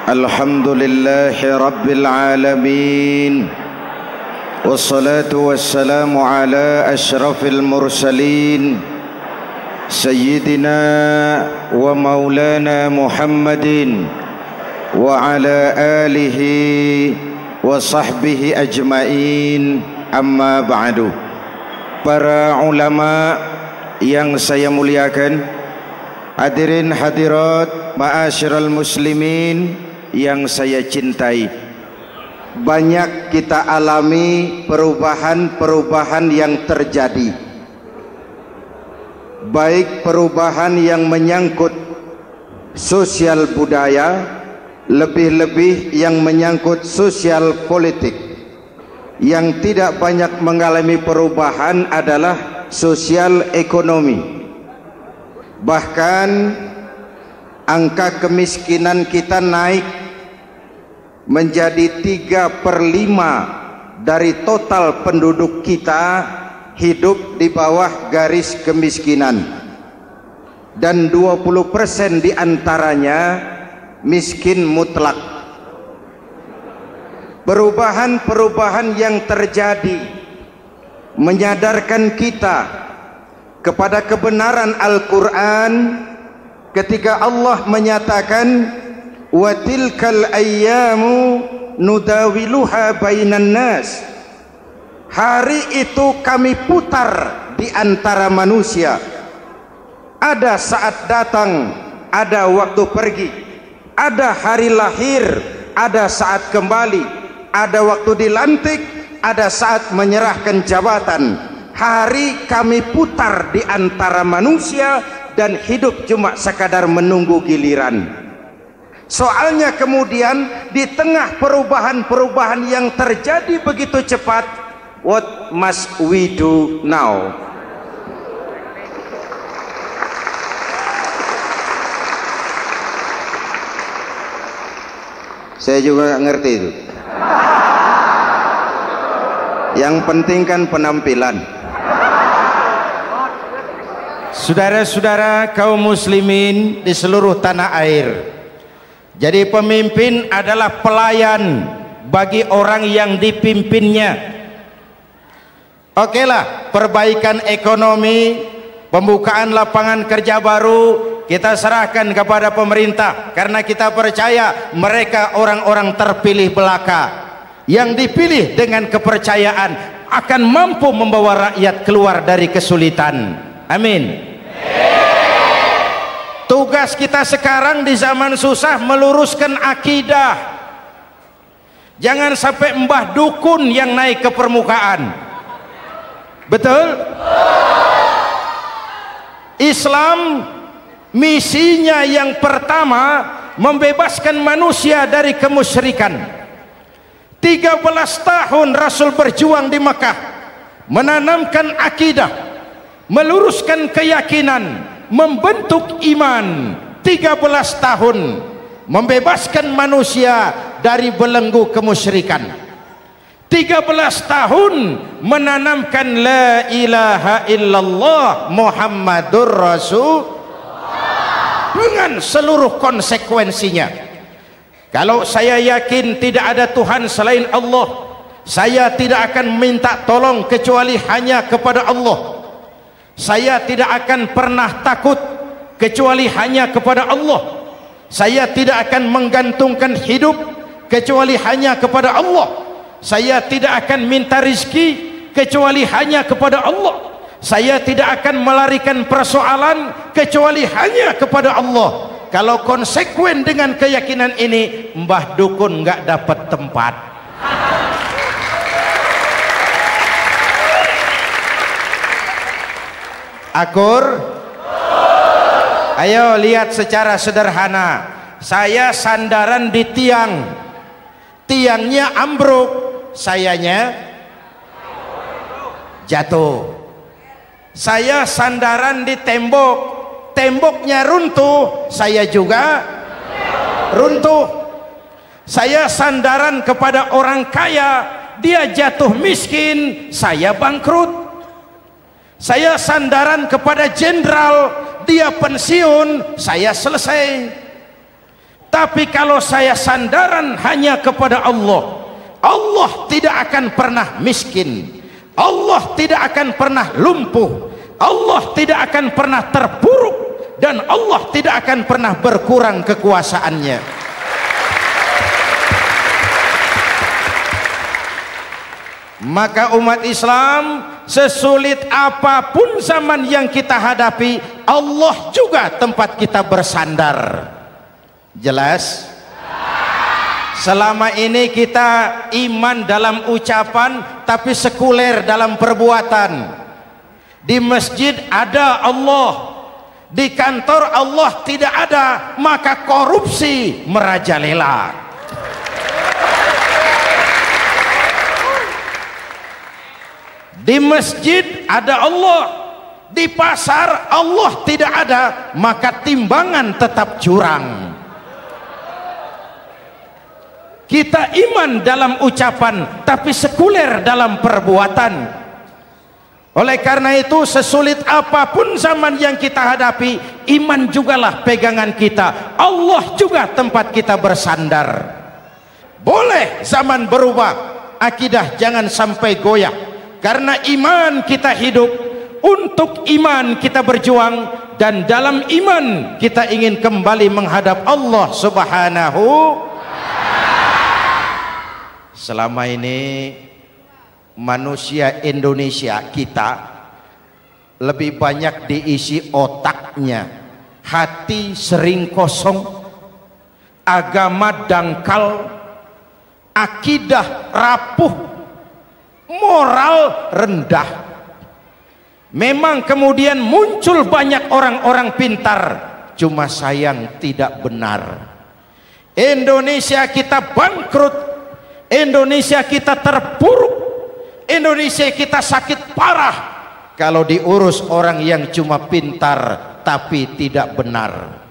Alhamdulillahi Rabbil Alamin, wassalatu wassalamu ala ashrafil mursalin, Sayyidina wa maulana Muhammadin wa ala alihi wa sahbihi ajmain, amma ba'du. Para ulama yang saya muliakan, hadirin hadirat ma'asyiral muslimin yang saya cintai, banyak kita alami perubahan-perubahan yang terjadi, baik perubahan yang menyangkut sosial budaya, lebih-lebih yang menyangkut sosial politik. Yang tidak banyak mengalami perubahan adalah sosial ekonomi. Bahkan angka kemiskinan kita naik menjadi 3/5 dari total penduduk kita hidup di bawah garis kemiskinan, dan 20% diantaranya miskin mutlak. Perubahan-perubahan yang terjadi menyadarkan kita kepada kebenaran Al-Quran ketika Allah menyatakan wa tilkal ayyamu nudawiluha bainan nas. Hari itu kami putar di antara manusia. Ada saat datang, ada waktu pergi. Ada hari lahir, ada saat kembali. Ada waktu dilantik, ada saat menyerahkan jabatan. Hari kami putar di antara manusia dan hidup cuma sekadar menunggu giliran. Soalnya kemudian di tengah perubahan-perubahan yang terjadi begitu cepat, what must we do now? Saya juga nggak ngerti itu. Yang penting kan penampilan. Saudara-saudara kaum muslimin di seluruh tanah air, jadi pemimpin adalah pelayan bagi orang yang dipimpinnya. Oke lah, perbaikan ekonomi, pembukaan lapangan kerja baru kita serahkan kepada pemerintah, karena kita percaya mereka orang-orang terpilih belaka yang dipilih dengan kepercayaan akan mampu membawa rakyat keluar dari kesulitan. Amin. Tugas kita sekarang di zaman susah meluruskan akidah. Jangan sampai mbah dukun yang naik ke permukaan. Betul? Islam misinya yang pertama membebaskan manusia dari kemusyrikan. 13 tahun Rasul berjuang di Mekah, menanamkan akidah, meluruskan keyakinan, membentuk iman. 13 tahun membebaskan manusia dari belenggu kemusyrikan. 13 tahun menanamkan la ilaha illallah Muhammadur Rasul dengan seluruh konsekuensinya. Kalau saya yakin tidak ada Tuhan selain Allah, saya tidak akan minta tolong kecuali hanya kepada Allah. Saya tidak akan pernah takut kecuali hanya kepada Allah. Saya tidak akan menggantungkan hidup kecuali hanya kepada Allah. Saya tidak akan minta rizki kecuali hanya kepada Allah. Saya tidak akan melarikan persoalan kecuali hanya kepada Allah. Kalau konsekuen dengan keyakinan ini, mbah dukun nggak dapat tempat. Akur, ayo lihat secara sederhana. Saya sandaran di tiang, tiangnya ambruk, sayanya jatuh. Saya sandaran di tembok, temboknya runtuh, saya juga runtuh. Saya sandaran kepada orang kaya, dia jatuh miskin, saya bangkrut. Saya sandaran kepada jenderal, dia pensiun, saya selesai. Tapi kalau saya sandaran hanya kepada Allah, Allah tidak akan pernah miskin, Allah tidak akan pernah lumpuh, Allah tidak akan pernah terpuruk, dan Allah tidak akan pernah berkurang kekuasaannya. Maka umat Islam, sesulit apapun zaman yang kita hadapi, Allah juga tempat kita bersandar. Jelas? Selama ini kita iman dalam ucapan tapi sekuler dalam perbuatan. Di masjid ada Allah, di kantor Allah tidak ada, maka korupsi merajalela. Di masjid ada Allah, di pasar Allah tidak ada, maka timbangan tetap curang. Kita iman dalam ucapan tapi sekuler dalam perbuatan. Oleh karena itu, sesulit apapun zaman yang kita hadapi, iman jugalah pegangan kita, Allah juga tempat kita bersandar. Boleh zaman berubah, akidah jangan sampai goyah. Karena iman kita hidup, untuk iman kita berjuang, dan dalam iman kita ingin kembali menghadap Allah Subhanahu. Selama ini manusia Indonesia kita lebih banyak diisi otaknya, hati sering kosong, agama dangkal, akidah rapuh, moral rendah. Memang kemudian muncul banyak orang-orang pintar, cuma sayang tidak benar. Indonesia kita bangkrut, Indonesia kita terpuruk, Indonesia kita sakit parah kalau diurus orang yang cuma pintar tapi tidak benar.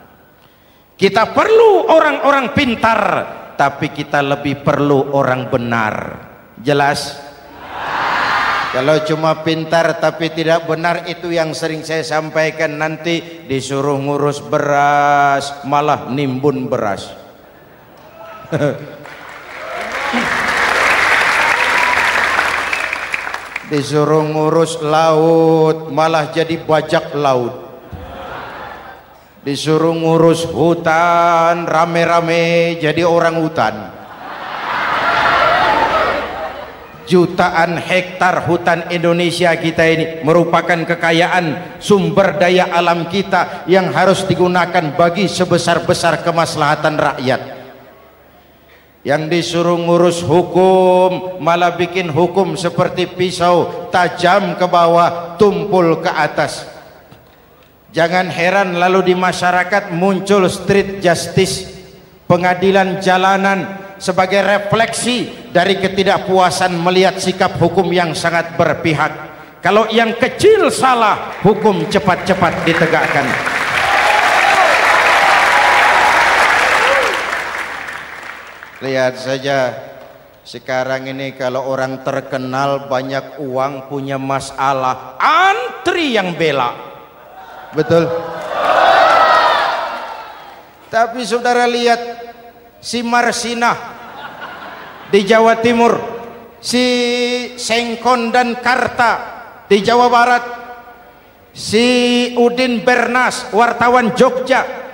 Kita perlu orang-orang pintar, tapi kita lebih perlu orang benar. Jelas? Kalau cuma pintar tapi tidak benar, itu yang sering saya sampaikan, nanti disuruh ngurus beras malah nimbun beras. Disuruh ngurus laut malah jadi bajak laut. Disuruh ngurus hutan rame-rame jadi orang hutan. Jutaan hektar hutan Indonesia kita ini merupakan kekayaan sumber daya alam kita yang harus digunakan bagi sebesar-besar kemaslahatan rakyat. Yang disuruh ngurus hukum malah bikin hukum seperti pisau, tajam ke bawah, tumpul ke atas. Jangan heran lalu di masyarakat muncul street justice, pengadilan jalanan, sebagai refleksi dari ketidakpuasan melihat sikap hukum yang sangat berpihak. Kalau yang kecil salah, hukum cepat-cepat ditegakkan. Lihat saja sekarang ini, kalau orang terkenal banyak uang punya masalah, antri yang bela. Betul. Tapi saudara lihat si Marsinah di Jawa Timur, si Sengkon dan Karta di Jawa Barat, si Udin Bernas wartawan Jogja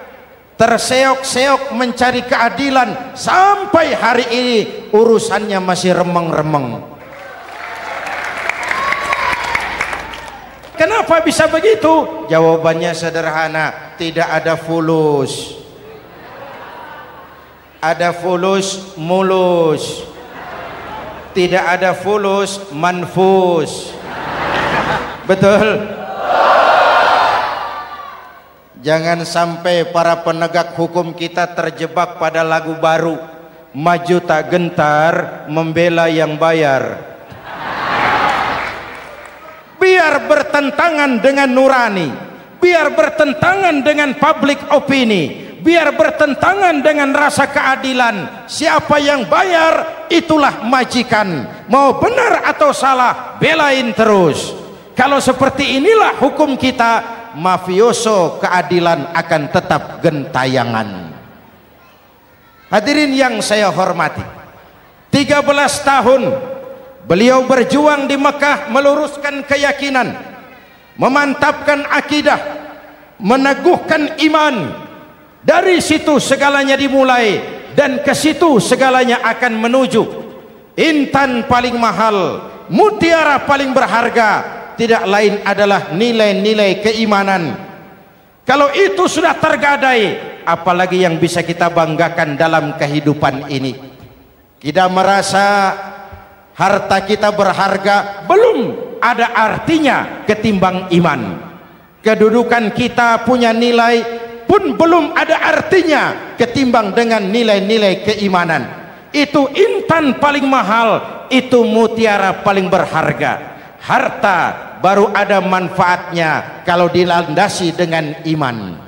terseok-seok mencari keadilan, sampai hari ini urusannya masih remeng-remeng. Kenapa bisa begitu? Jawabannya sederhana, tidak ada fulus. Ada fulus mulus, tidak ada fulus manfus. Betul? Jangan sampai para penegak hukum kita terjebak pada lagu baru, maju tak gentar membela yang bayar. Biar bertentangan dengan nurani, biar bertentangan dengan public opini, biar bertentangan dengan rasa keadilan. Siapa yang bayar itulah majikan. Mau benar atau salah, belain terus. Kalau seperti inilah hukum kita, mafioso keadilan akan tetap gentayangan. Hadirin yang saya hormati, 13 tahun beliau berjuang di Mekah meluruskan keyakinan, memantapkan akidah, meneguhkan iman. Dari situ segalanya dimulai dan ke situ segalanya akan menuju. Intan paling mahal, mutiara paling berharga tidak lain adalah nilai-nilai keimanan. Kalau itu sudah tergadai, apalagi yang bisa kita banggakan dalam kehidupan ini? Kita merasa harta kita berharga, belum ada artinya ketimbang iman. Kedudukan kita punya nilai pun belum ada artinya ketimbang dengan nilai-nilai keimanan. Itu intan paling mahal, itu mutiara paling berharga. Harta baru ada manfaatnya kalau dilandasi dengan iman.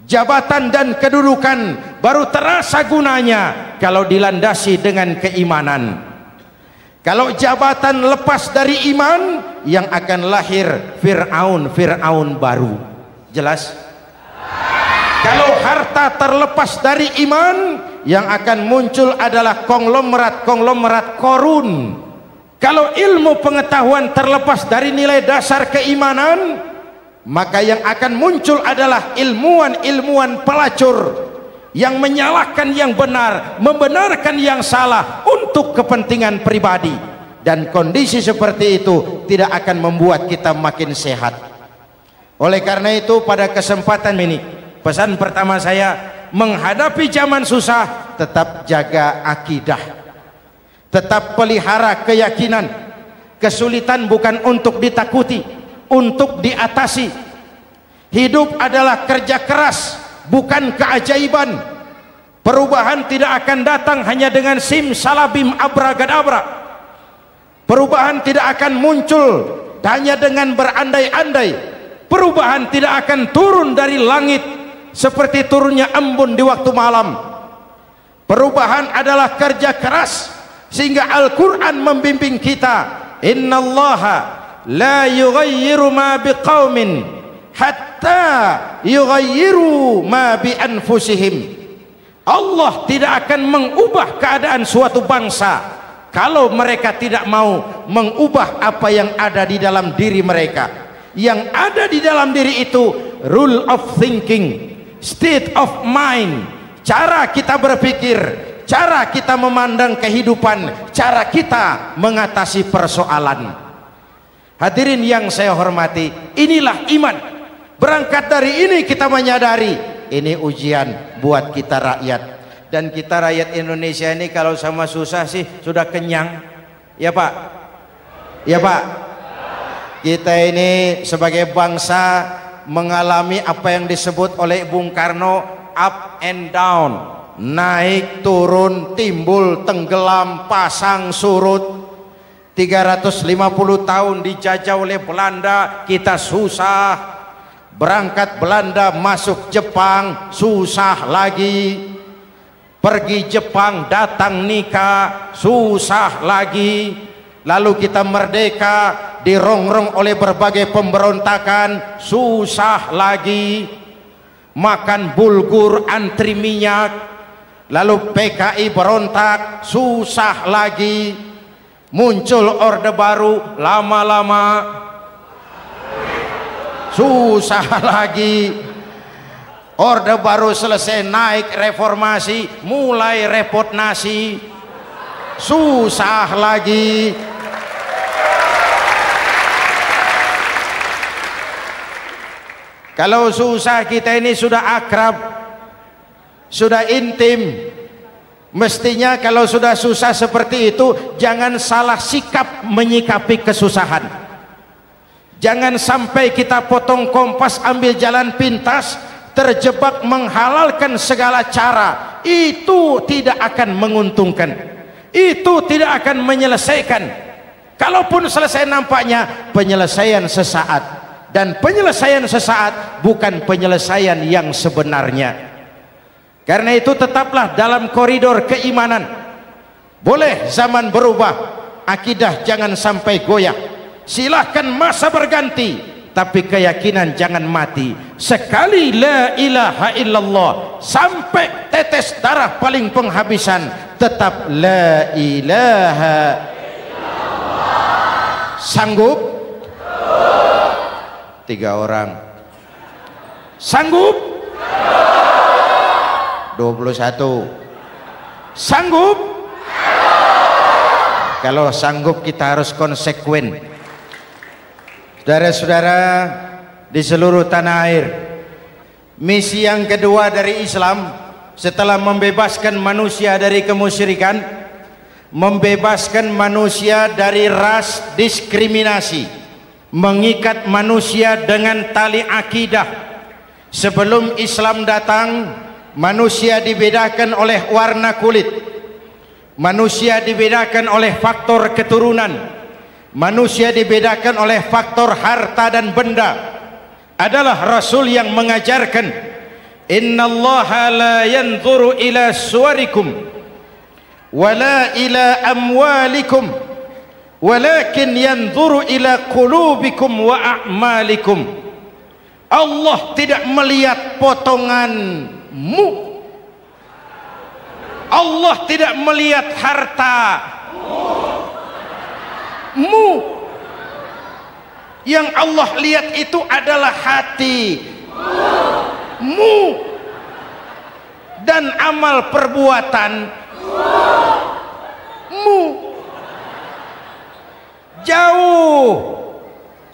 Jabatan dan kedudukan baru terasa gunanya kalau dilandasi dengan keimanan. Kalau jabatan lepas dari iman, yang akan lahir Fir'aun baru. Jelas? Kalau harta terlepas dari iman, yang akan muncul adalah konglomerat Korun. Kalau ilmu pengetahuan terlepas dari nilai dasar keimanan, maka yang akan muncul adalah ilmuwan pelacur yang menyalahkan yang benar, membenarkan yang salah untuk kepentingan pribadi. Dan kondisi seperti itu tidak akan membuat kita makin sehat. Oleh karena itu pada kesempatan ini, pesan pertama saya, menghadapi zaman susah tetap jaga akidah, tetap pelihara keyakinan. Kesulitan bukan untuk ditakuti, untuk diatasi. Hidup adalah kerja keras, bukan keajaiban. Perubahan tidak akan datang hanya dengan simsalabim abragadabra. Perubahan tidak akan muncul hanya dengan berandai-andai. Perubahan tidak akan turun dari langit seperti turunnya embun di waktu malam. Perubahan adalah kerja keras, sehingga Al-Quran membimbing kita, innallaha la yughayyiru ma biqaumin hatta yughayyiru ma bi anfusihim. Allah tidak akan mengubah keadaan suatu bangsa kalau mereka tidak mau mengubah apa yang ada di dalam diri mereka. Yang ada di dalam diri itu rule of thinking, state of mind, cara kita berpikir, cara kita memandang kehidupan, cara kita mengatasi persoalan. Hadirin yang saya hormati, inilah iman. Berangkat dari ini kita menyadari ini ujian buat kita rakyat. Dan kita rakyat Indonesia ini kalau sama susah sih sudah kenyang. Ya Pak? Ya Pak? Kita ini sebagai bangsa mengalami apa yang disebut oleh Bung Karno up and down, naik turun, timbul tenggelam, pasang surut. 350 tahun dijajah oleh Belanda, kita susah. Berangkat Belanda masuk Jepang, susah lagi. Pergi Jepang datang nikah, susah lagi. Lalu kita merdeka, dirongrong oleh berbagai pemberontakan, susah lagi. Makan bulgur antri minyak. Lalu PKI berontak, susah lagi. Muncul orde baru, lama-lama susah lagi. Orde baru selesai, naik reformasi, mulai repot nasi, susah lagi. Kalau susah kita ini sudah akrab, sudah intim. Mestinya kalau sudah susah seperti itu, jangan salah sikap menyikapi kesusahan. Jangan sampai kita potong kompas, ambil jalan pintas, terjebak menghalalkan segala cara. Itu tidak akan menguntungkan, itu tidak akan menyelesaikan. Kalaupun selesai nampaknya penyelesaian sesaat, dan penyelesaian sesaat bukan penyelesaian yang sebenarnya. Karena itu tetaplah dalam koridor keimanan. Boleh zaman berubah, akidah jangan sampai goyah. Silahkan masa berganti, tapi keyakinan jangan mati. sekali la ilaha illallah sampai tetes darah paling penghabisan tetap la ilaha illallah. Sanggup? 3 orang. Sanggup? 21. Sanggup? Kalau sanggup kita harus konsekuen. Saudara-saudara di seluruh tanah air, misi yang kedua dari Islam setelah membebaskan manusia dari kemusyrikan, membebaskan manusia dari ras diskriminasi, mengikat manusia dengan tali akidah. Sebelum Islam datang, manusia dibedakan oleh warna kulit, manusia dibedakan oleh faktor keturunan, manusia dibedakan oleh faktor harta dan benda. Adalah Rasul yang mengajarkan, innallaha la yanzuru ila suwarikum wala ila amwalikum walakin yanzuru ila qulubikum wa a'malikum. Allah tidak melihat potonganmu, Allah tidak melihat hartamu. Yang Allah lihat itu adalah hatimu dan amal perbuatanmu. Jauh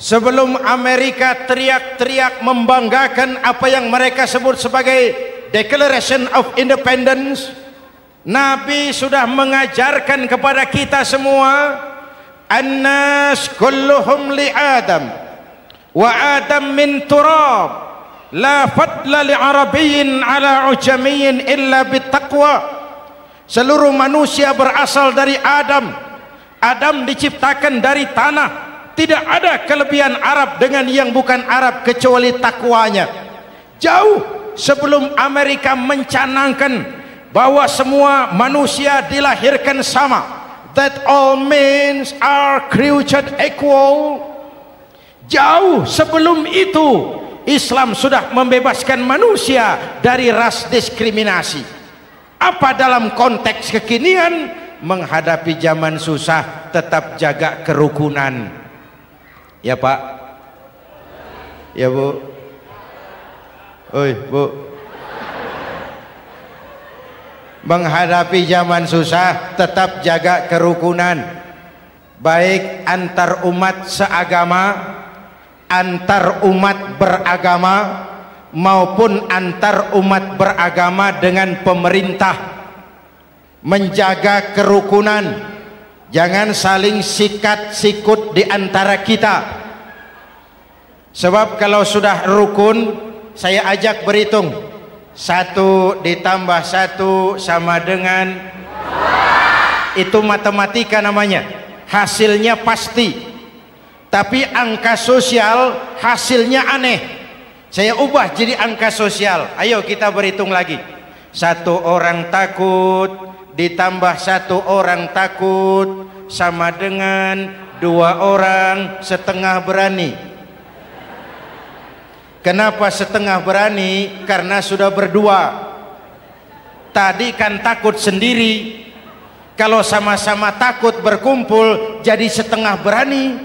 sebelum Amerika teriak-teriak membanggakan apa yang mereka sebut sebagai Declaration of Independence, Nabi sudah mengajarkan kepada kita semua, annas kulluhum li Adam wa Adam min turab la fadla li arabiyyin ala ujamiyyin illa bittaqwa. Seluruh manusia berasal dari Adam. Adam diciptakan dari tanah. Tidak ada kelebihan Arab dengan yang bukan Arab kecuali takwanya. Jauh sebelum Amerika mencanangkan bahwa semua manusia dilahirkan sama, that all men are created equal. Jauh sebelum itu Islam sudah membebaskan manusia dari ras diskriminasi. Apa dalam konteks kekinian menghadapi zaman susah tetap jaga kerukunan? Ya Pak, ya Bu, oi Bu, menghadapi zaman susah tetap jaga kerukunan, baik antar umat seagama, antar umat beragama, maupun antar umat beragama dengan pemerintah. Menjaga kerukunan, jangan saling sikat sikut di antara kita. Sebab kalau sudah rukun, saya ajak berhitung, 1 ditambah 1 sama dengan, itu matematika namanya, hasilnya pasti. Tapi angka sosial hasilnya aneh. Saya ubah jadi angka sosial. Ayo kita berhitung lagi. 1 orang takut ditambah 1 orang takut sama dengan 2 orang setengah berani. Kenapa setengah berani? Karena sudah berdua. Tadi kan takut sendiri. Kalau sama-sama takut berkumpul jadi setengah berani.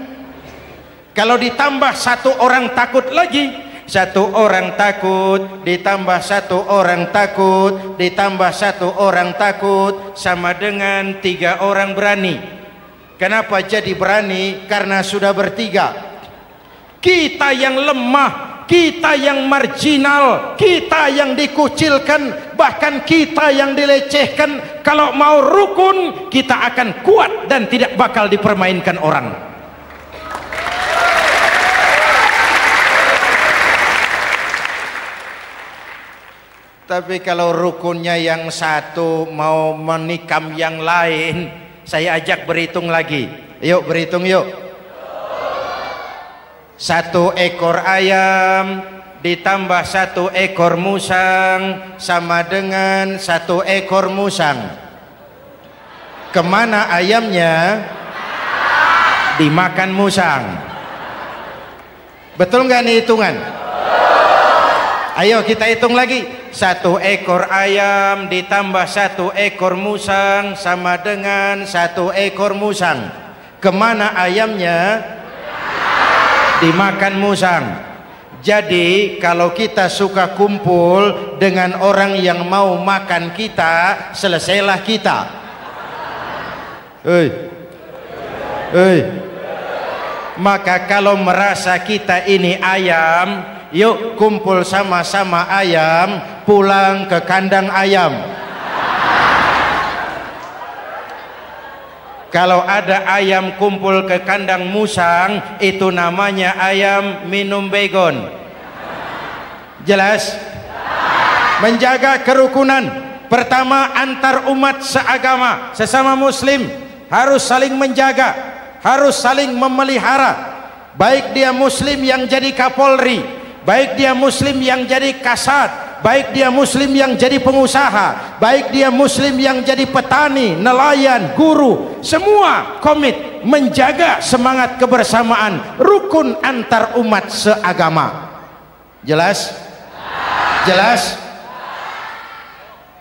Kalau ditambah 1 orang takut lagi, 1 orang takut ditambah 1 orang takut ditambah 1 orang takut sama dengan 3 orang berani. Kenapa jadi berani? Karena sudah bertiga. Kita yang lemah, kita yang marginal, kita yang dikucilkan, bahkan kita yang dilecehkan, kalau mau rukun kita akan kuat dan tidak bakal dipermainkan orang. Tapi kalau rukunnya yang satu mau menikam yang lain, saya ajak berhitung lagi. Yuk berhitung yuk. 1 ekor ayam ditambah 1 ekor musang sama dengan 1 ekor musang. Kemana ayamnya? Dimakan musang. Betul nggak nih hitungan? Ayo kita hitung lagi. 1 ekor ayam ditambah 1 ekor musang sama dengan 1 ekor musang. Kemana ayamnya? Dimakan musang. Jadi kalau kita suka kumpul dengan orang yang mau makan kita, selesailah kita. Maka kalau merasa kita ini ayam, yuk kumpul sama-sama ayam, pulang ke kandang ayam. Kalau ada ayam kumpul ke kandang musang, itu namanya ayam minum baygon. Jelas? Menjaga kerukunan. Pertama, antar umat seagama, sesama muslim harus saling menjaga, harus saling memelihara. Baik dia muslim yang jadi kapolri, baik dia muslim yang jadi kasat, baik dia muslim yang jadi pengusaha, baik dia muslim yang jadi petani, nelayan, guru, semua komit menjaga semangat kebersamaan, rukun antar umat seagama. Jelas? Jelas?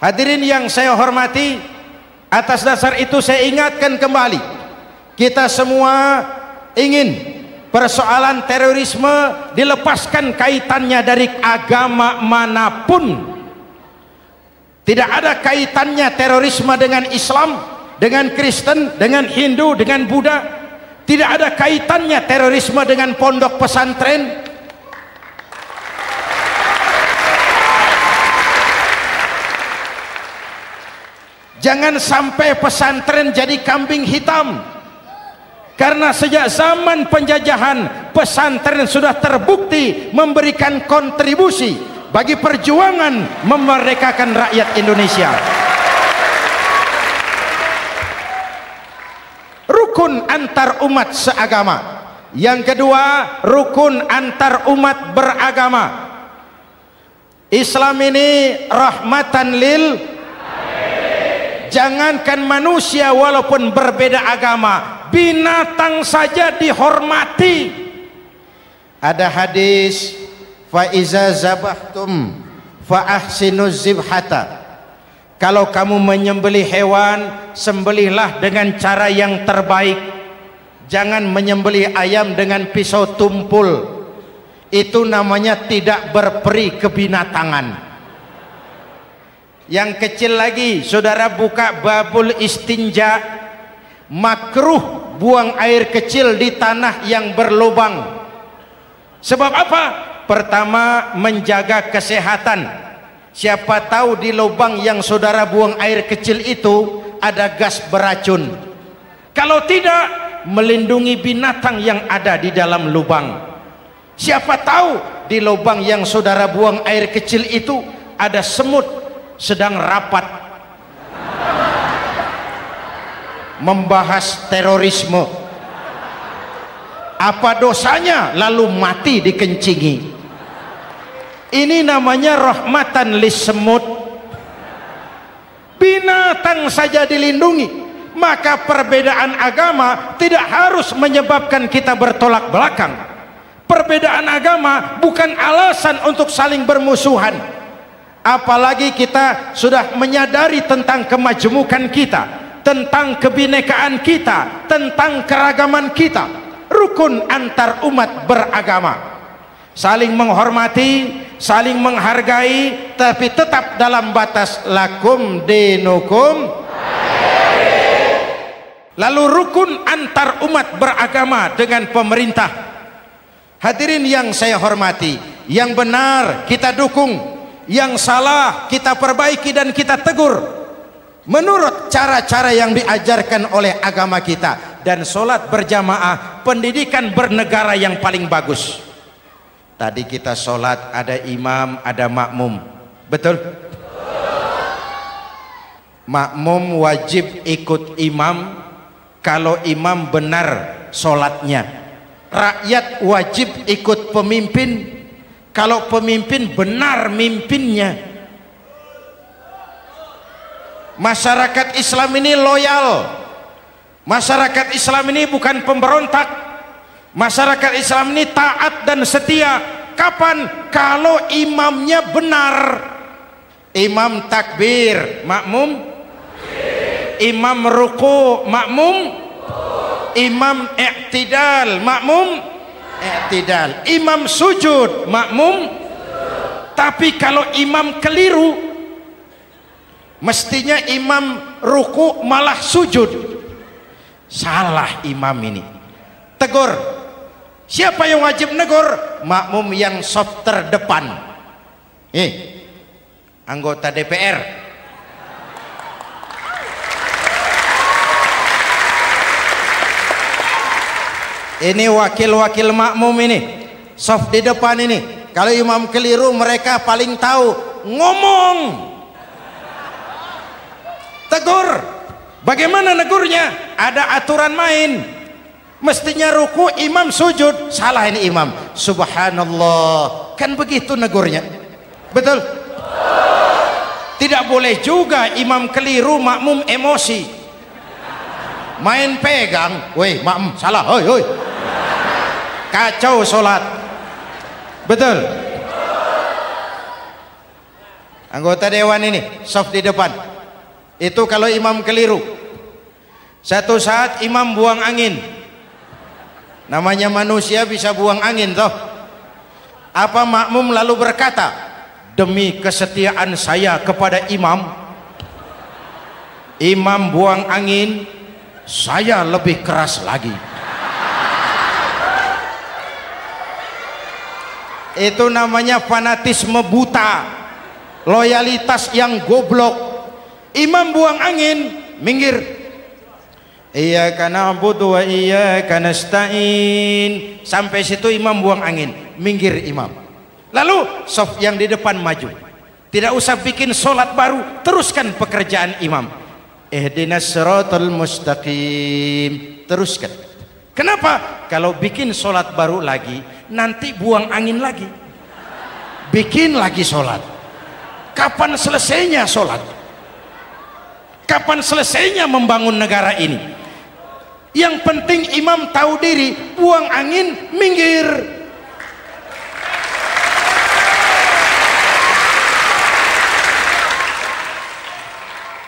Hadirin yang saya hormati, atas dasar itu saya ingatkan kembali, kita semua ingin persoalan terorisme dilepaskan kaitannya dari agama manapun. Tidak ada kaitannya terorisme dengan Islam, dengan Kristen, dengan Hindu, dengan Buddha. Tidak ada kaitannya terorisme dengan pondok pesantren. Jangan sampai pesantren jadi kambing hitam. Karena sejak zaman penjajahan, pesantren sudah terbukti memberikan kontribusi bagi perjuangan memerdekakan rakyat Indonesia. Rukun antar umat seagama. Yang kedua, rukun antar umat beragama. Islam ini rahmatan lil alamin. Jangankan manusia walaupun berbeda agama, binatang saja dihormati. Ada hadis, fa iza zabahtum fa ahsinuz zibhata. Kalau kamu menyembelih hewan, sembelihlah dengan cara yang terbaik. Jangan menyembelih ayam dengan pisau tumpul. Itu namanya tidak berperi kebinatangan. Yang kecil lagi, saudara buka babul istinja, makruh buang air kecil di tanah yang berlubang. Sebab apa? Pertama, menjaga kesehatan. Siapa tahu di lubang yang saudara buang air kecil itu ada gas beracun. Kalau tidak, melindungi binatang yang ada di dalam lubang. Siapa tahu di lubang yang saudara buang air kecil itu ada semut sedang rapat membahas terorisme. Apa dosanya lalu mati dikencingi? Ini namanya rahmatan lis semut. Binatang saja dilindungi. Maka perbedaan agama tidak harus menyebabkan kita bertolak belakang. Perbedaan agama bukan alasan untuk saling bermusuhan. Apalagi kita sudah menyadari tentang kemajemukan kita, tentang kebinekaan kita, tentang keragaman kita. Rukun antar umat beragama, saling menghormati, saling menghargai, tapi tetap dalam batas lakum dinukum. Lalu rukun antar umat beragama dengan pemerintah. Hadirin yang saya hormati, yang benar kita dukung, yang salah kita perbaiki dan kita tegur menurut cara-cara yang diajarkan oleh agama kita. Dan sholat berjamaah, pendidikan bernegara yang paling bagus. Tadi kita sholat ada imam, ada makmum, betul? Makmum wajib ikut imam kalau imam benar sholatnya. Rakyat wajib ikut pemimpin kalau pemimpin benar mimpinnya. Masyarakat Islam ini loyal. Masyarakat Islam ini bukan pemberontak. Masyarakat Islam ini taat dan setia. Kapan? Kalau imamnya benar. Imam takbir, makmum. Imam ruku, makmum. Imam i'tidal, makmum i'tidal. Imam sujud, makmum. Tapi kalau imam keliru, mestinya imam ruku malah sujud. Salah imam ini. Tegur. Siapa yang wajib negur? Makmum yang saf terdepan. Anggota DPR. Ini wakil-wakil makmum ini, saf di depan ini. Kalau imam keliru, mereka paling tahu. Ngomong, tegur. Bagaimana negurnya? Ada aturan main. Mestinya ruku, imam sujud. Salah ini imam. Subhanallah. Kan begitu negurnya. Betul? Tidak boleh juga imam keliru, makmum emosi. Main pegang. Woi, makmum salah. Hoi, hoi. Kacau sholat. Betul? Anggota dewan ini saf di depan. Itu kalau imam keliru. Satu saat imam buang angin. Namanya manusia bisa buang angin toh. Apa makmum lalu berkata, demi kesetiaan saya kepada imam, imam buang angin, saya lebih keras lagi. Itu namanya fanatisme buta, loyalitas yang goblok. Imam buang angin, minggir. Iyyaka na'budu wa iyyaka nasta'in. Sampai situ imam buang angin, minggir imam. Lalu saf yang di depan maju. Tidak usah bikin sholat baru, teruskan pekerjaan imam. Ihdinas siratal mustaqim. Teruskan. Kenapa? Kalau bikin sholat baru lagi, nanti buang angin lagi. Bikin lagi sholat. Kapan selesainya sholat? Kapan selesainya membangun negara ini? Yang penting imam tahu diri, buang angin, minggir.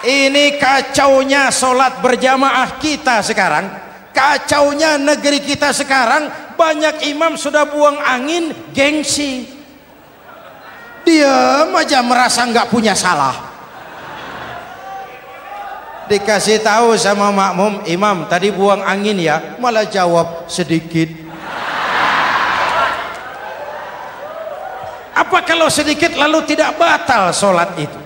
Ini kacaunya sholat berjamaah kita sekarang. Kacaunya negeri kita sekarang. Banyak imam sudah buang angin, gengsi. Diam aja merasa nggak punya salah. Dikasih tahu sama makmum, imam tadi buang angin ya, malah jawab sedikit. Apa kalau sedikit lalu tidak batal sholat itu?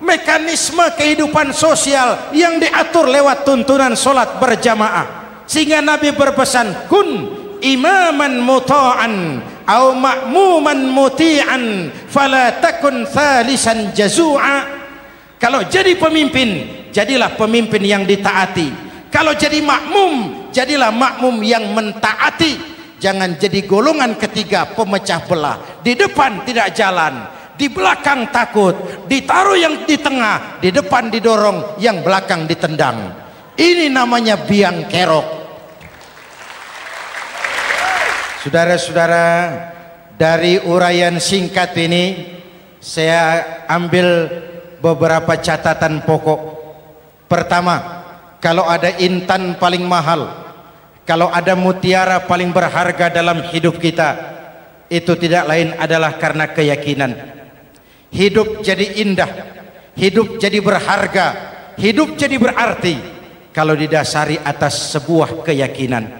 Mekanisme kehidupan sosial yang diatur lewat tuntunan sholat berjamaah. Sehingga Nabi berpesan, kun imaman muta'an au ma'muman muti'an fala takun thalisan jazu'a. Kalau jadi pemimpin, jadilah pemimpin yang ditaati. Kalau jadi makmum, jadilah makmum yang mentaati. Jangan jadi golongan ketiga pemecah belah. Di depan tidak jalan, di belakang takut, ditaruh yang di tengah, di depan didorong, yang belakang ditendang. Ini namanya biang kerok. Saudara-saudara, dari uraian singkat ini saya ambil beberapa catatan pokok. Pertama, kalau ada intan paling mahal, kalau ada mutiara paling berharga dalam hidup kita, itu tidak lain adalah karena keyakinan. Hidup jadi indah, hidup jadi berharga, hidup jadi berarti kalau didasari atas sebuah keyakinan.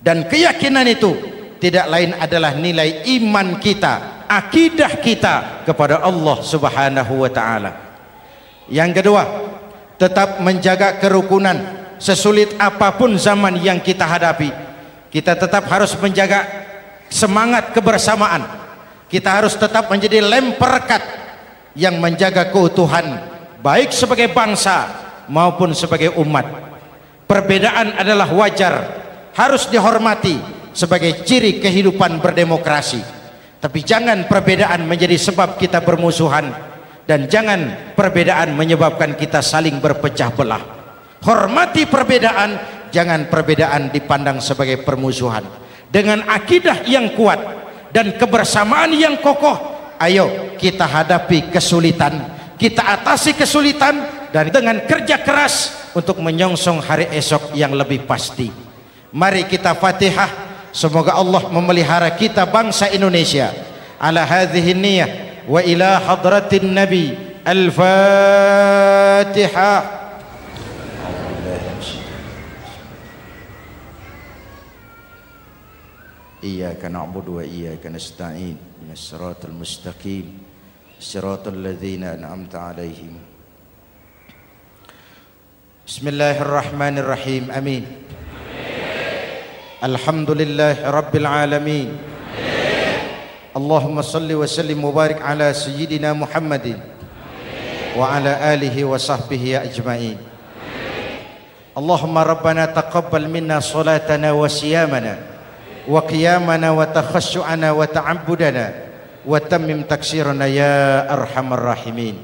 Dan keyakinan itu tidak lain adalah nilai iman kita, akidah kita kepada Allah Subhanahu wa ta'ala. Yang kedua, tetap menjaga kerukunan. Sesulit apapun zaman yang kita hadapi, kita tetap harus menjaga semangat kebersamaan. Kita harus tetap menjadi lem perekat yang menjaga keutuhan, baik sebagai bangsa maupun sebagai umat. Perbedaan adalah wajar, harus dihormati sebagai ciri kehidupan berdemokrasi. Tapi jangan perbedaan menjadi sebab kita bermusuhan, dan jangan perbedaan menyebabkan kita saling berpecah belah. Hormati perbedaan, jangan perbedaan dipandang sebagai permusuhan. dengan akidah yang kuat dan kebersamaan yang kokoh. Ayo kita hadapi kesulitan, kita atasi kesulitan, dan dengan kerja keras untuk menyongsong hari esok yang lebih pasti. Mari kita Fatihah. Semoga Allah memelihara kita bangsa Indonesia ala hadhihi niyah wa ila hadratin nabi. Al-Fatihah. Iyyaka na'budu wa iyyaka nasta'in ihdinas siratal mustaqim siratal ladzina an'amta 'alaihim. Bismillahirrahmanirrahim. Amin. Alhamdulillahi rabbil alamin. Allahumma salli wa sallim wa barik ala sayyidina Muhammadin wa ala alihi wa sahbihi ajma'in. Allahumma rabbana taqabbal minna salatana wa siyamana wa qiyamana wa takhashu'ana wa ta'abbudana wa tammim taksirana ya arhamar rahimin.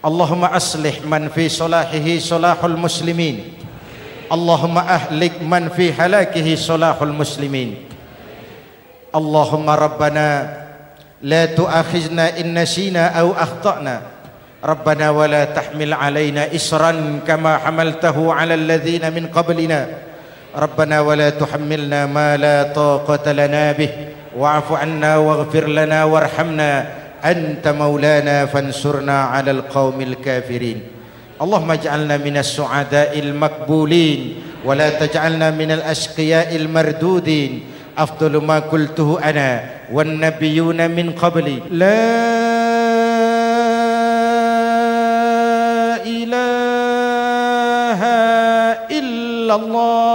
Allahumma aslih man fi salahihi salahul muslimin. Allahumma ahlik man fi halakihi salahul muslimin. Allahumma rabbana la tu'akhizna in nasina aw akhtana. Rabbana wa la tahmil alaina isran kama hamaltahu ala alladhina min qablina. Rabbana wa la tuhammilna ma la taqata lana bih wa'fu 'anna waghfir lana warhamna anta maulana fansurna 'alal qaumil kafirin. Allahumma ij'alna minas su'ada'il maqbulin wa la taj'alna minal ashqiya'il mardudin. Afdalu ma qultuhu ana wan nabiyyuna min qabli la ilaha illallah.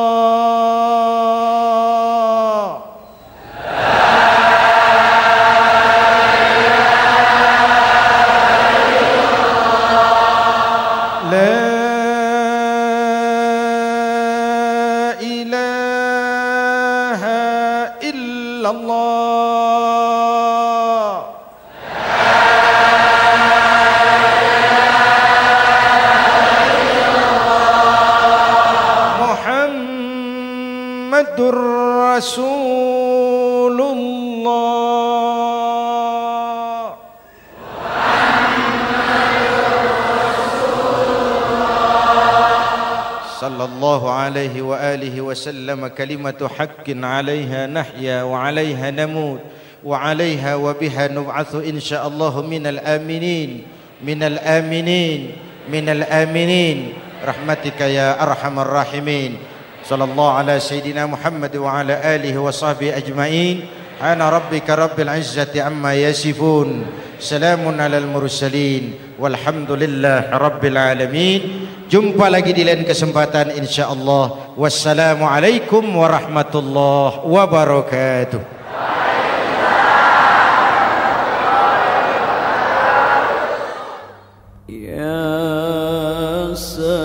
Rasulullah sallallahu alaihi wa alihi wasallam. Kalimatu haqqin 'alaiha nahya wa 'alaiha namut wa 'alaiha wa biha nub'atsu insyaallah minal aminin minal aminin minal aminin rahmatika ya arhamar rahimin. Sallallahu ala sayyidina Muhammad wa ala alihi wa sahbihi ajma'in. Ana rabbika rabbil izzati amma yasifun. Salamun alal mursalin. Walhamdulillah rabbil alamin. Jumpa lagi di lain kesempatan insyaallah. Wassalamualaikum warahmatullahi wabarakatuh. Ya Allah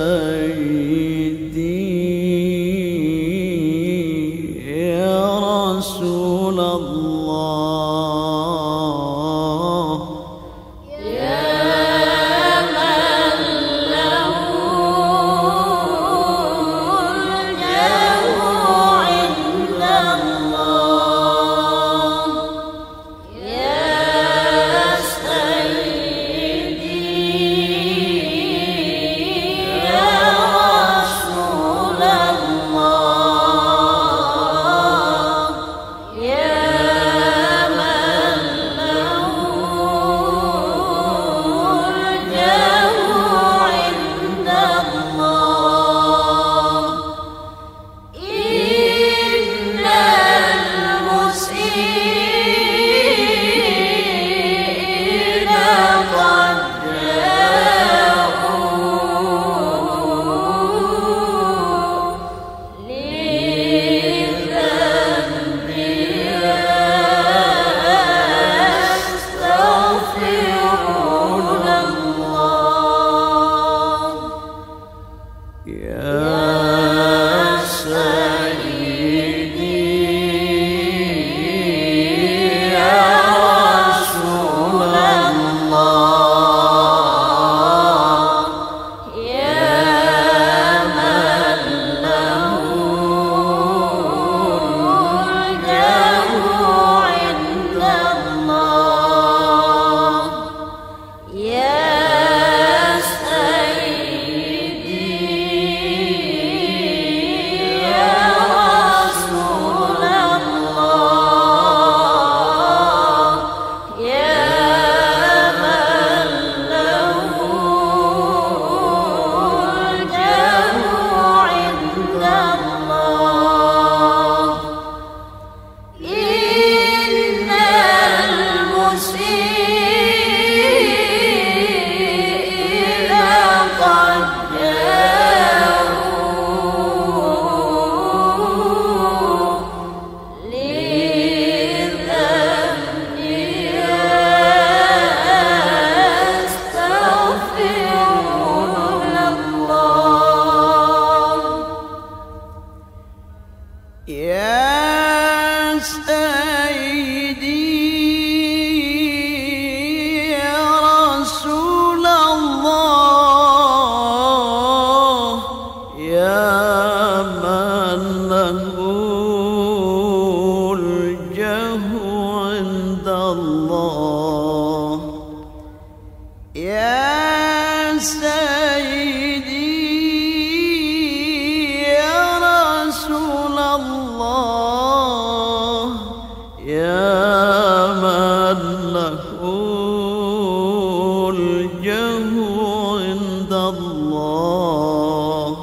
الله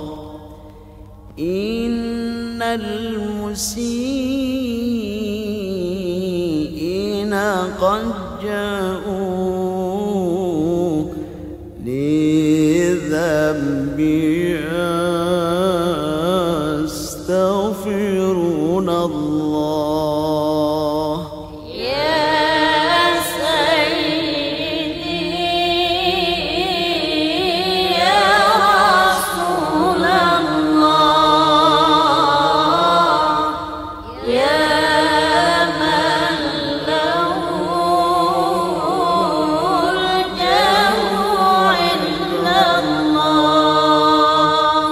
إن المسيئين قد جاءوك لذنب يستغفرون الله يا سيدي يا رسول الله يا من له الجاه عند الله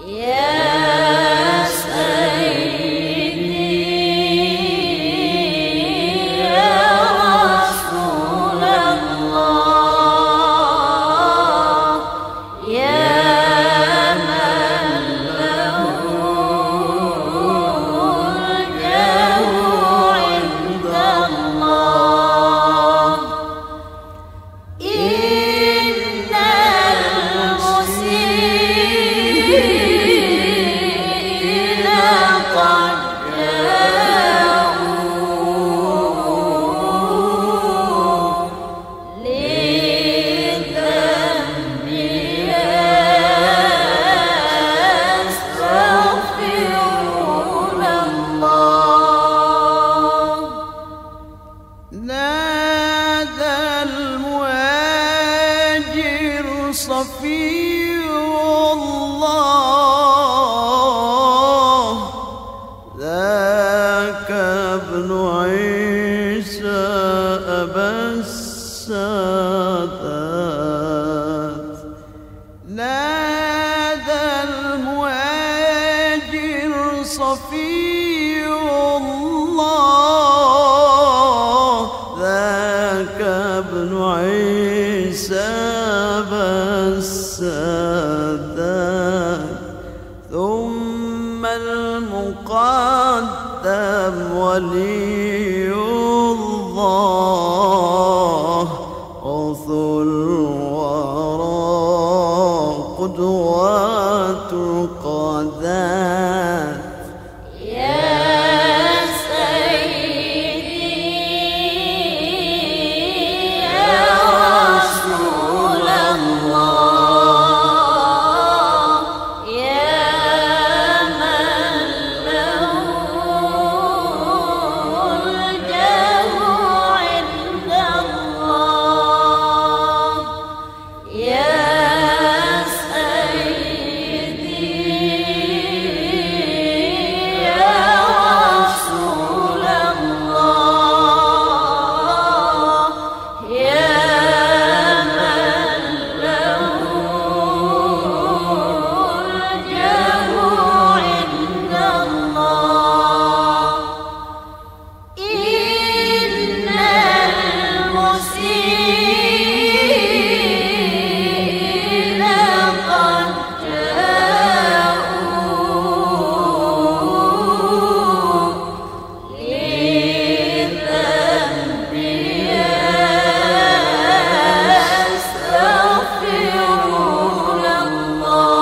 يا سيدي يا رسول الله يا من له الجاه عند الله إن المسيئين قد جاءوك للذنب يستغفرون الله نادى المهاجر صفي الله ذاك ابن عيسى أبا السادات نادى المهاجر صفي الله ذاك ابن عيسى بالسادات ثم المقدم ولي الله غوث الورى قدوة القادات يا سيدي يا رسول الله يا من له الجاه عند الله يا سيدي يا رسول الله يا من له الجاه عند الله إن المسيئين قد جاءوك للذنب يستغفرون الله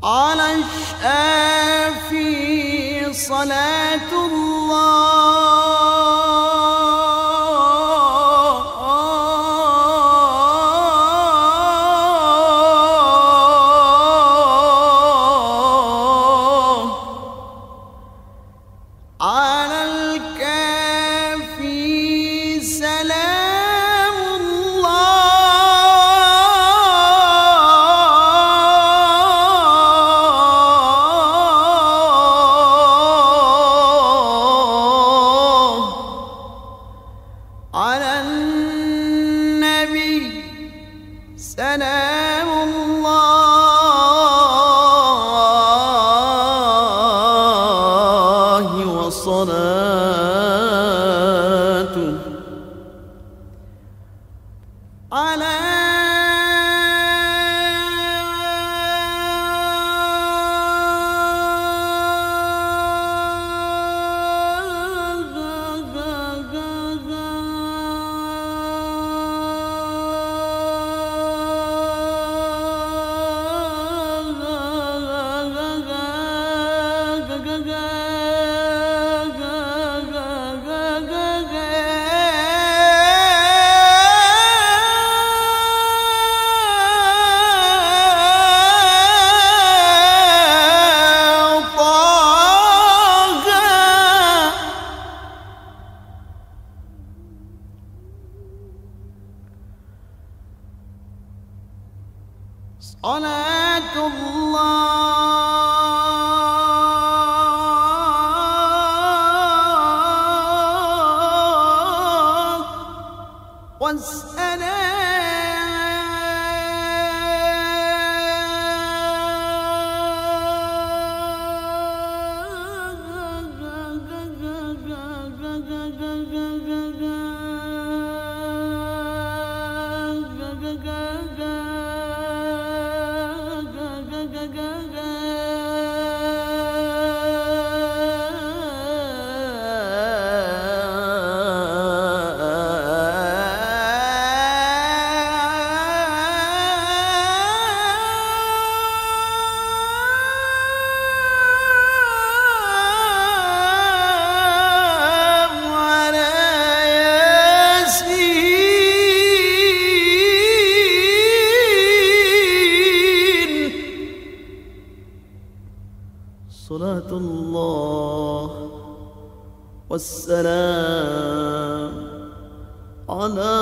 على الشافي صلاة الله على الكافي سلام الله على النبي سلام الله وصلاته على صلاة الله والسلام صلاة الله والسلام على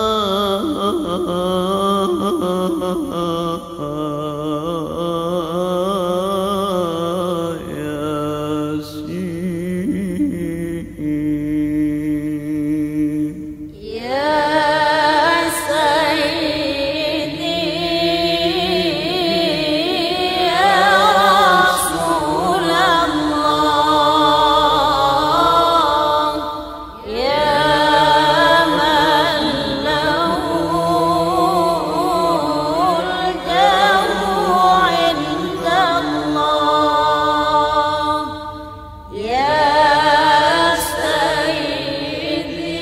ياسين يا سيدي يا رسول الله يا من له الجاه عند الله يا سيدي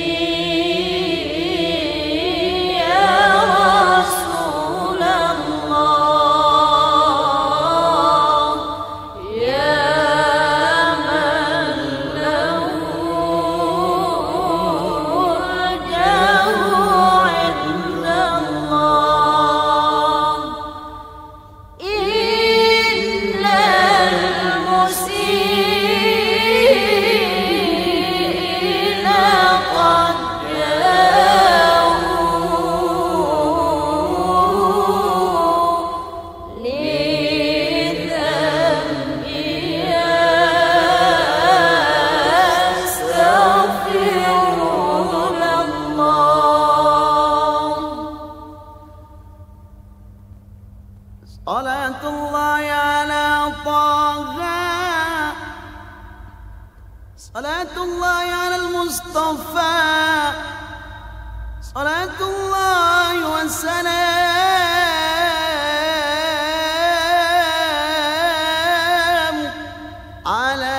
يا رسول الله يا من له الجاه عند الله إن المسيئين قد جاءوا لذنبي يستغفرون الله صلاة الله على طه صلاة الله على المصطفى صلاة الله والسلام على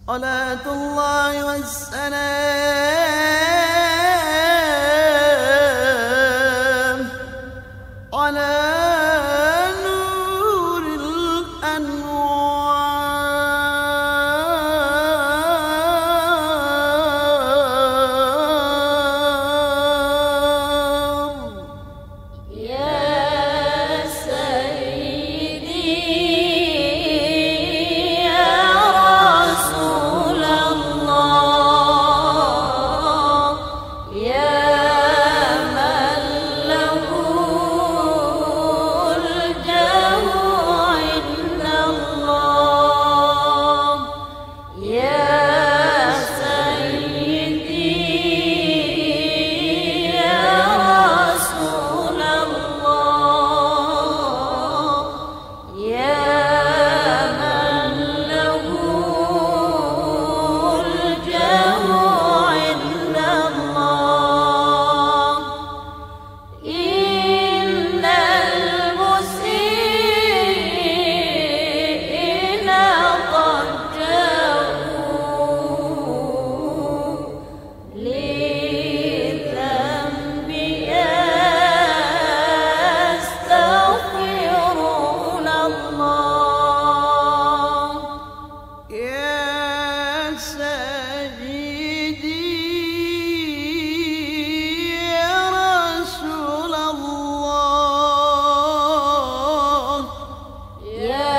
صلاة الله والسلام على نور الأنوار يا سيدي يا رسول الله يا من له الجاه عند الله يا سيدي يا رسول الله يا يا